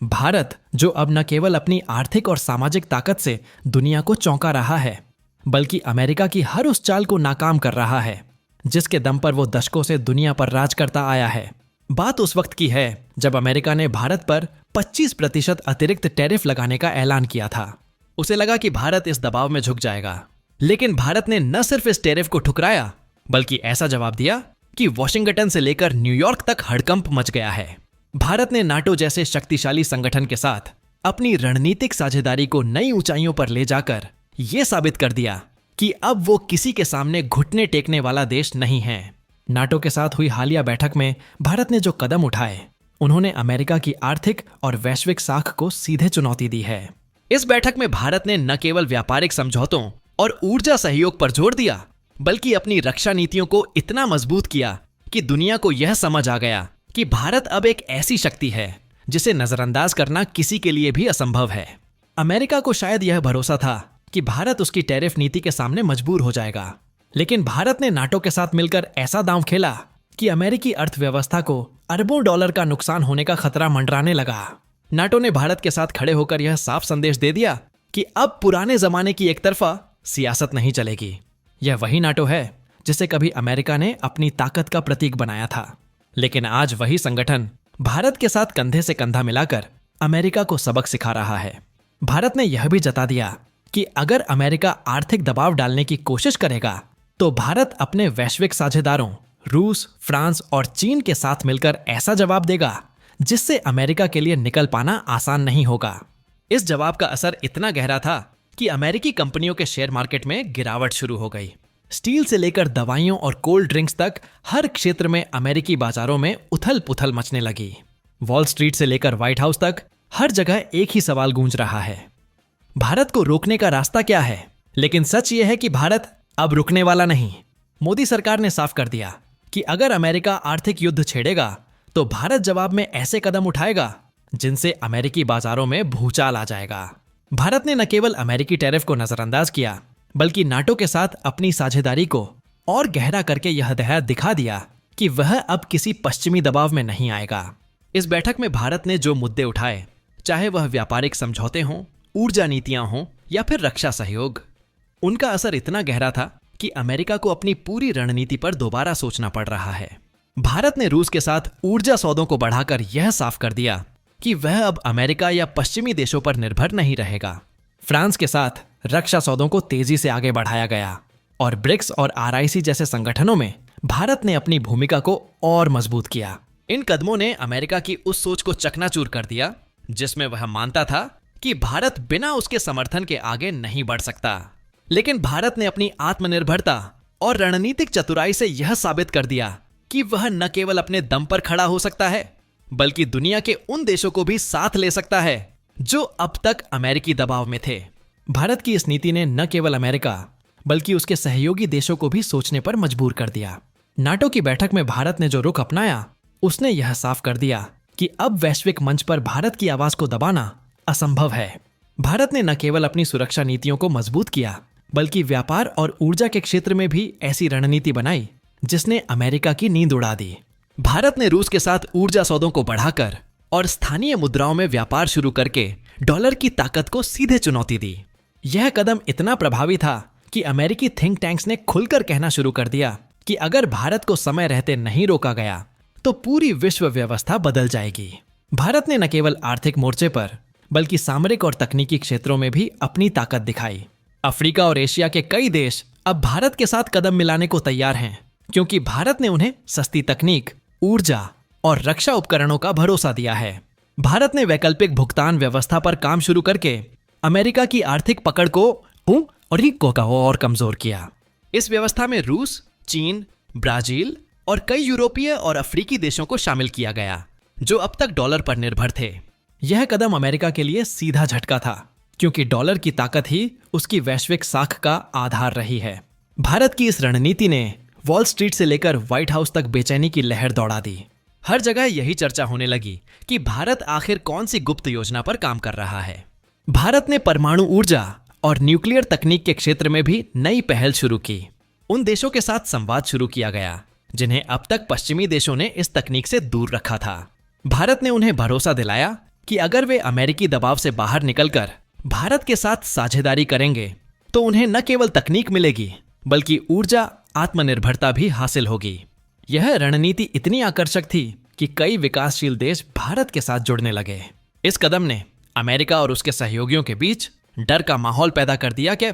भारत, जो अब न केवल अपनी आर्थिक और सामाजिक ताकत से दुनिया को चौंका रहा है, बल्कि अमेरिका की हर उस चाल को नाकाम कर रहा है जिसके दम पर वो दशकों से दुनिया पर राज करता आया है। बात उस वक्त की है जब अमेरिका ने भारत पर 25% अतिरिक्त टैरिफ लगाने का ऐलान किया था। उसे लगा कि भारत इस दबाव में झुक जाएगा, लेकिन भारत ने न सिर्फ इस टैरिफ को ठुकराया, बल्कि ऐसा जवाब दिया कि वॉशिंगटन से लेकर न्यूयॉर्क तक हड़कंप मच गया है। भारत ने नाटो जैसे शक्तिशाली संगठन के साथ अपनी रणनीतिक साझेदारी को नई ऊंचाइयों पर ले जाकर यह साबित कर दिया कि अब वो किसी के सामने घुटने टेकने वाला देश नहीं है। नाटो के साथ हुई हालिया बैठक में भारत ने जो कदम उठाए, उन्होंने अमेरिका की आर्थिक और वैश्विक साख को सीधे चुनौती दी है। इस बैठक में भारत ने न केवल व्यापारिक समझौतों और ऊर्जा सहयोग पर जोर दिया, बल्कि अपनी रक्षा नीतियों को इतना मजबूत किया कि दुनिया को यह समझ आ गया कि भारत अब एक ऐसी शक्ति है जिसे नजरअंदाज करना किसी के लिए भी असंभव है। अमेरिका को शायद यह भरोसा था कि भारत उसकी टैरिफ नीति के सामने मजबूर हो जाएगा, लेकिन भारत ने नाटो के साथ मिलकर ऐसा दांव खेला कि अमेरिकी अर्थव्यवस्था को अरबों डॉलर का नुकसान होने का खतरा मंडराने लगा। नाटो ने भारत के साथ खड़े होकर यह साफ संदेश दे दिया कि अब पुराने जमाने की एक तरफा सियासत नहीं चलेगी। यह वही नाटो है जिसे कभी अमेरिका ने अपनी ताकत का प्रतीक बनाया था, लेकिन आज वही संगठन भारत के साथ कंधे से कंधा मिलाकर अमेरिका को सबक सिखा रहा है। भारत ने यह भी जता दिया कि अगर अमेरिका आर्थिक दबाव डालने की कोशिश करेगा तो भारत अपने वैश्विक साझेदारों रूस, फ्रांस और चीन के साथ मिलकर ऐसा जवाब देगा जिससे अमेरिका के लिए निकल पाना आसान नहीं होगा। इस जवाब का असर इतना गहरा था कि अमेरिकी कंपनियों के शेयर मार्केट में गिरावट शुरू हो गई। स्टील से लेकर दवाइयों और कोल्ड ड्रिंक्स तक हर क्षेत्र में अमेरिकी बाजारों में उथल पुथल मचने लगी। वॉल स्ट्रीट से लेकर व्हाइट हाउस तक हर जगह एक ही सवाल गूंज रहा है, भारत को रोकने का रास्ता क्या है? लेकिन सच यह है कि भारत अब रुकने वाला नहीं। मोदी सरकार ने साफ कर दिया कि अगर अमेरिका आर्थिक युद्ध छेड़ेगा तो भारत जवाब में ऐसे कदम उठाएगा जिनसे अमेरिकी बाजारों में भूचाल आ जाएगा। भारत ने न केवल अमेरिकी टैरिफ को नजरअंदाज किया, बल्कि नाटो के साथ अपनी साझेदारी को और गहरा करके यह दिखा दिया कि वह अब किसी पश्चिमी दबाव में नहीं आएगा। इस बैठक में भारत ने जो मुद्दे उठाए, चाहे वह व्यापारिक समझौते हों, ऊर्जा नीतियां हों या फिर रक्षा सहयोग, उनका असर इतना गहरा था कि अमेरिका को अपनी पूरी रणनीति पर दोबारा सोचना पड़ रहा है। भारत ने रूस के साथ ऊर्जा सौदों को बढ़ाकर यह साफ कर दिया कि वह अब अमेरिका या पश्चिमी देशों पर निर्भर नहीं रहेगा। फ्रांस के साथ रक्षा सौदों को तेजी से आगे बढ़ाया गया और ब्रिक्स और आरआईसी जैसे संगठनों में भारत ने अपनी भूमिका को और मजबूत किया। इन कदमों ने अमेरिका की उस सोच को चकनाचूर कर दिया जिसमें वह मानता था कि भारत बिना उसके समर्थन के आगे नहीं बढ़ सकता। लेकिन भारत ने अपनी आत्मनिर्भरता और रणनीतिक चतुराई से यह साबित कर दिया कि वह न केवल अपने दम पर खड़ा हो सकता है, बल्कि दुनिया के उन देशों को भी साथ ले सकता है जो अब तक अमेरिकी दबाव में थे। भारत की इस नीति ने न केवल अमेरिका बल्कि उसके सहयोगी देशों को भी सोचने पर मजबूर कर दिया। नाटो की बैठक में भारत ने जो रुख अपनाया, उसने यह साफ कर दिया कि अब वैश्विक मंच पर भारत की आवाज को दबाना असंभव है। भारत ने न केवल अपनी सुरक्षा नीतियों को मजबूत किया, बल्कि व्यापार और ऊर्जा के क्षेत्र में भी ऐसी रणनीति बनाई जिसने अमेरिका की नींद उड़ा दी। भारत ने रूस के साथ ऊर्जा सौदों को बढ़ाकर और स्थानीय मुद्राओं में व्यापार शुरू करके डॉलर की ताकत को सीधे चुनौती दी। यह कदम इतना प्रभावी था कि अमेरिकी थिंक टैंक्स ने खुलकर कहना शुरू कर दिया कि अगर भारत को समय रहते नहीं रोका गया तो पूरी विश्व व्यवस्था बदल जाएगी। भारत ने न केवल आर्थिक मोर्चे पर बल्कि सामरिक और तकनीकी क्षेत्रों में भी अपनी ताकत दिखाई। अफ्रीका और एशिया के कई देश अब भारत के साथ कदम मिलाने को तैयार हैं, क्योंकि भारत ने उन्हें सस्ती तकनीक, ऊर्जा और रक्षा उपकरणों का भरोसा दिया है। भारत ने वैकल्पिक भुगतान व्यवस्था पर काम शुरू करके अमेरिका की आर्थिक पकड़ को और कमजोर किया। इस व्यवस्था में रूस, चीन, ब्राजील और कई यूरोपीय और अफ्रीकी देशों को शामिल किया गया जो अब तक डॉलर पर निर्भर थे। यह कदम अमेरिका के लिए सीधा झटका था, क्योंकि डॉलर की ताकत ही उसकी वैश्विक साख का आधार रही है। भारत की इस रणनीति ने वॉल स्ट्रीट से लेकर व्हाइट हाउस तक बेचैनी की लहर दौड़ा दी। हर जगह यही चर्चा होने लगी कि भारत आखिर कौन सी गुप्त योजना पर काम कर रहा है। भारत ने परमाणु ऊर्जा और न्यूक्लियर तकनीक के क्षेत्र में भी नई पहल शुरू की। उन देशों के साथ संवाद शुरू किया गया जिन्हें अब तक पश्चिमी देशों ने इस तकनीक से दूर रखा था। भारत ने उन्हें भरोसा दिलाया कि अगर वे अमेरिकी दबाव से बाहर निकलकर भारत के साथ साझेदारी करेंगे तो उन्हें न केवल तकनीक मिलेगी बल्कि ऊर्जा आत्मनिर्भरता भी हासिल होगी। यह रणनीति इतनी आकर्षक थी कि कई विकासशील देश भारत के साथ जुड़ने लगे। इस कदम ने अमेरिका और उसके सहयोगियों के बीच डर का माहौल पैदा कर दिया कि